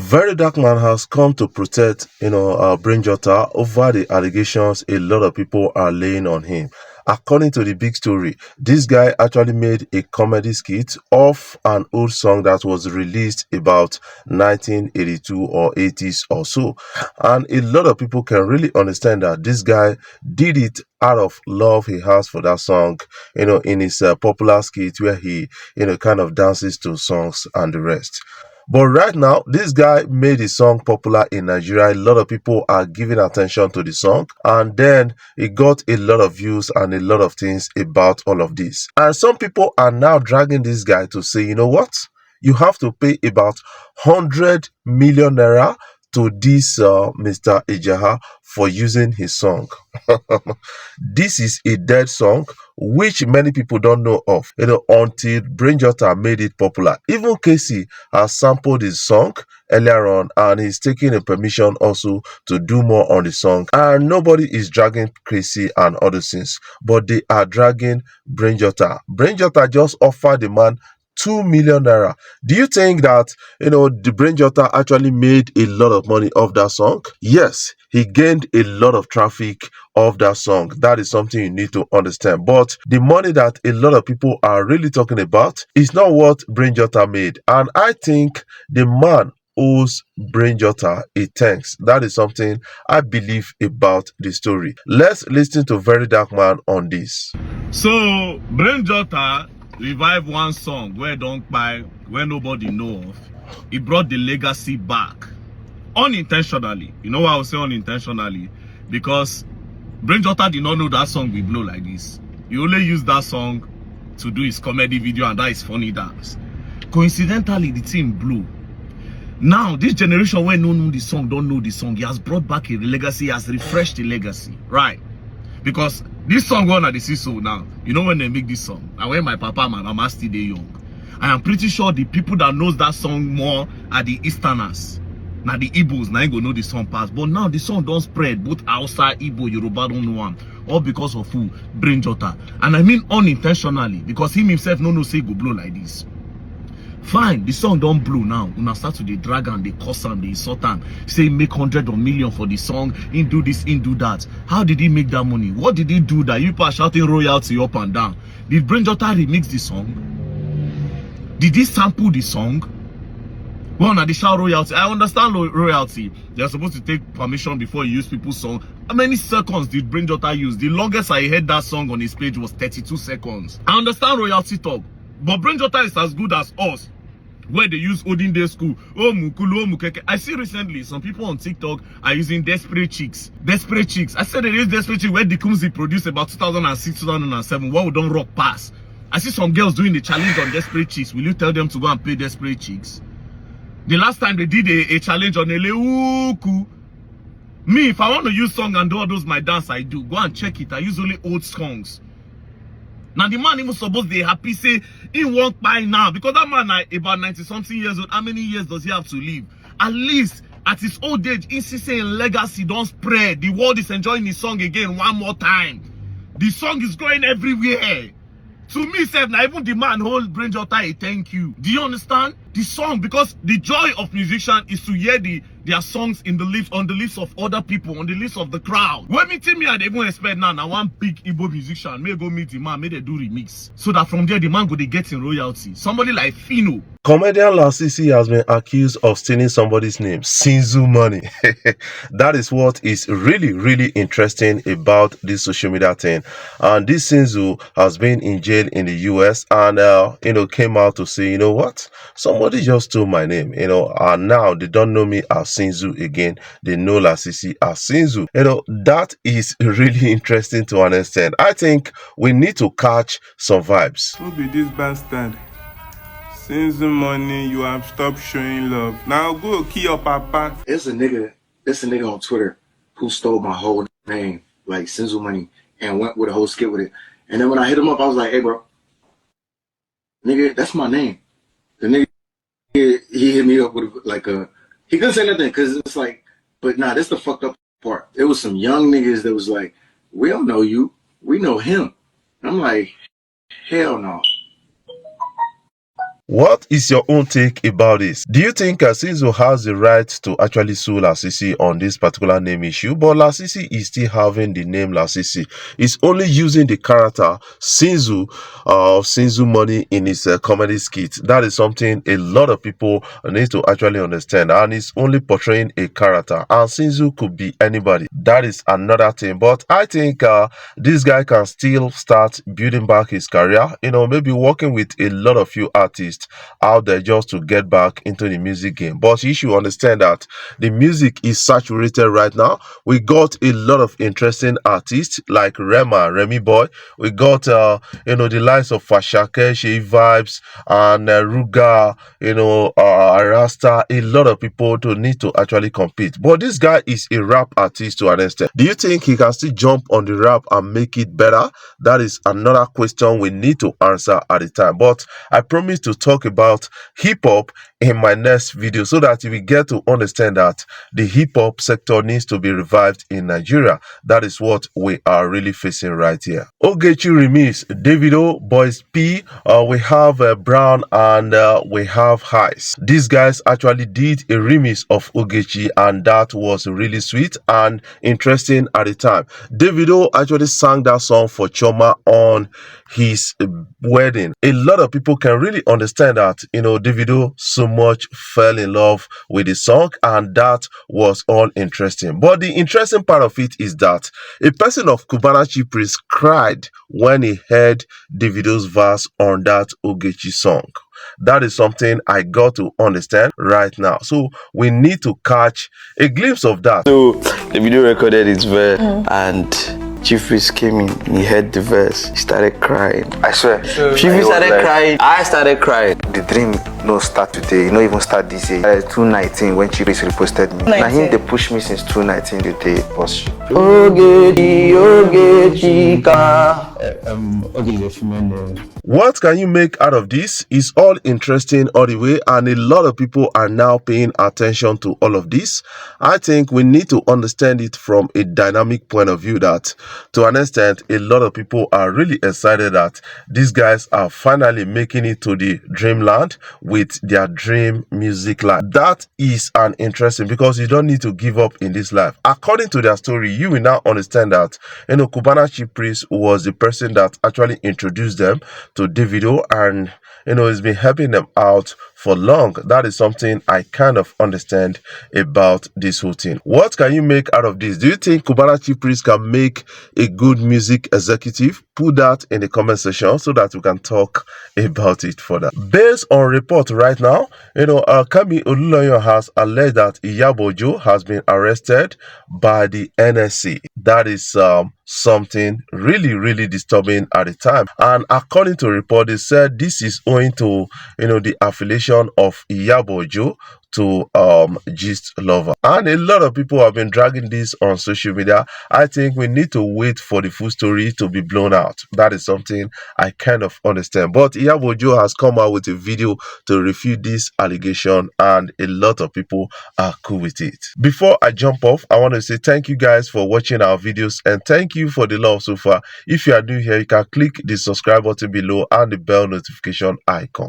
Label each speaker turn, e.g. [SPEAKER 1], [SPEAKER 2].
[SPEAKER 1] Very Dark Man has come to protect, Brain Jotter over the allegations a lot of people are laying on him. According to the big story, this guy actually made a comedy skit of an old song that was released about 1982 or 80s or so. And a lot of people can really understand that this guy did it out of love he has for that song, in his popular skit where he, kind of dances to songs and the rest. But right now, this guy made his song popular in Nigeria. A lot of people are giving attention to the song, and then it got a lot of views and a lot of things about all of this. And some people are now dragging this guy to say, you know what? You have to pay about 100 million naira to this Mr. Ejeagha for using his song. This is a dead song which many people don't know of, until Brain Jotter made it popular. Even Casey has sampled his song earlier on, and he's taking a permission also to do more on the song. And nobody is dragging Casey and other things, but they are dragging Brain Jotter. Brain Jotter just offered the man 2 million naira. Do you think that the Brain Jotter actually made a lot of money off that song? Yes, he gained a lot of traffic off that song. That is something you need to understand. But the money that a lot of people are really talking about is not what Brain Jotter made. And I think the man owes Brain Jotter a thanks. That is something I believe about the story. Let's listen to Very Dark Man on this.
[SPEAKER 2] So Brain Jotter revive one song where don't buy, where nobody know of. He brought the legacy back unintentionally. You know why I would say unintentionally? Because Brain Jotter did not know that song will blow like this. He only used that song to do his comedy video and that is funny dance. Coincidentally, the team blew. Now this generation where no know the song, don't know the song, he has brought back a legacy, he has refreshed the legacy, right? Because this song one at the Sinzu now, when they make this song, and when my papa and my mama still they young, I am pretty sure the people that knows that song more are the Easterners. Now the Igbos now ain't gonna know the song pass. But now the song don't spread, both outside Igbo, Yoruba don't know one. All because of who? Brain Jotter. And I mean unintentionally, because him himself no say go blow like this. Fine, the song don't blow now. Una start to the drag and the curse and the insult and say make 100 or million for the song, in do this, in do that. How did he make that money? What did he do that you people are shouting royalty up and down? Did Brain Jotter remix the song? Did he sample the song? Well, now they shout royalty. I understand royalty. They're supposed to take permission before you use people's song. How many seconds did Brain Jotter use? The longest I heard that song on his page was 32 seconds. I understand royalty talk, but Brain Jotter is as good as us, where they use Odin Day School. Oh, Mukulu, oh, Mukeke. I see recently some people on TikTok are using Desperate Chicks. Desperate Chicks. I said they use Desperate Chicks where the Kumzi produced about 2006, 2007. What we don't rock pass. I see some girls doing the challenge on Desperate Chicks. Will you tell them to go and play Desperate Chicks? The last time they did a challenge on Eleuku. Me, if I want to use song and do all those my dance, I do. Go and check it. I use only old songs. Now the man even supposed they happy say he won't buy now because that man about 90 something years old. How many years does he have to live? At least at his old age, he saying legacy don't spread. The world is enjoying his song again one more time. The song is going everywhere. To me, self, now even the man hold Brain Jotter a thank you. Do you understand? The song, because the joy of musician is to hear their songs in the lips, on the lips of other people, on the lips of the crowd. When meeting me, I even expect now one big Igbo musician may go meet the man, may they do remix. So that from there the man go they get in royalty. Somebody like Fino.
[SPEAKER 1] Comedian Lasisi has been accused of stealing somebody's name, Sinzu money. That is what is really, really interesting about this social media thing. And this Sinzu has been in jail in the US and, came out to say, you know what? Somebody just stole my name, and now they don't know me as Sinzu again. They know Lasisi as Sinzu. That is really interesting to understand. I think we need to catch some vibes.
[SPEAKER 3] Who be this bastard? Sinzu money, you have stopped showing love. Now go kill your papa.
[SPEAKER 4] It's a nigga on Twitter who stole my whole name, like Sinzu money, and went with a whole skit with it. And then when I hit him up, I was like, hey bro, nigga, that's my name. The nigga, he hit me up with like he couldn't say nothing because it's like, but nah, that's the fucked up part. There was some young niggas that was like, we don't know you, we know him. I'm like, hell no.
[SPEAKER 1] What is your own take about this? Do you think Sinzu has the right to actually sue Lasisi on this particular name issue? But Lasisi is still having the name Lasisi. He's only using the character Sinzu of Sinzu Money in his comedy skit. That is something a lot of people need to actually understand. And he's only portraying a character. And Sinzu could be anybody. That is another thing. But I think this guy can still start building back his career. Maybe working with a lot of few artists out there just to get back into the music game. But you should understand that the music is saturated right now. We got a lot of interesting artists like Remy Boy. We got the likes of Fashake, Shea Vibes, and Ruga, Arasta. A lot of people to need to actually compete. But this guy is a rap artist to an extent. Do you think he can still jump on the rap and make it better? That is another question we need to answer at the time. But I promise to talk about hip-hop in my next video so that you will get to understand that the hip-hop sector needs to be revived in Nigeria. That is what we are really facing right here. Ogechi remix, Davido, Boys P, we have Brown, and we have Heist. These guys actually did a remix of Ogechi, and that was really sweet and interesting at the time. Davido actually sang that song for Choma on his wedding. A lot of people can really understand that Davido so much fell in love with the song, and that was all interesting. But the interesting part of it is that a person of Cubana Chipris cried when he heard Davido's verse on that Ogechi song. That is something I got to understand right now. So we need to catch a glimpse of that.
[SPEAKER 5] So the video recorded its verse and Chief Priest came in, he heard the verse, he started crying. I swear. Chief Priest started crying, I started crying.
[SPEAKER 4] The dream no start today, you know, even start this year. 2019 when Chief Priest reposted me. Now him they push me since 2019 the day was.
[SPEAKER 1] What can you make out of this? It's all interesting all the way, and a lot of people are now paying attention to all of this. I think we need to understand it from a dynamic point of view that, to an extent, a lot of people are really excited that these guys are finally making it to the dreamland with their dream music life. That is an interesting, because you don't need to give up in this life. According to their story, you will now understand that Cubana Chief Priest was the person that actually introduced them to Davido, and he's been helping them out for long. That is something I kind of understand about this whole thing. What can you make out of this? Do you think Cubana Chief Priest can make a good music executive? Put that in the comment section so that we can talk about it further. Based on report right now, Kami Oluloyo has alleged that Ejeagha has been arrested by the NSC. That is something really disturbing at the time, and according to report, they said this is owing to the affiliation of Ejeagha to Gist Lover, and a lot of people have been dragging this on social media. I think we need to wait for the full story to be blown out. That is something I kind of understand, but Ejeagha has come out with a video to refute this allegation, and a lot of people are cool with it. Before I jump off, I want to say thank you guys for watching our videos, and thank you for the love so far. If you are new here, you can click the subscribe button below and the bell notification icon.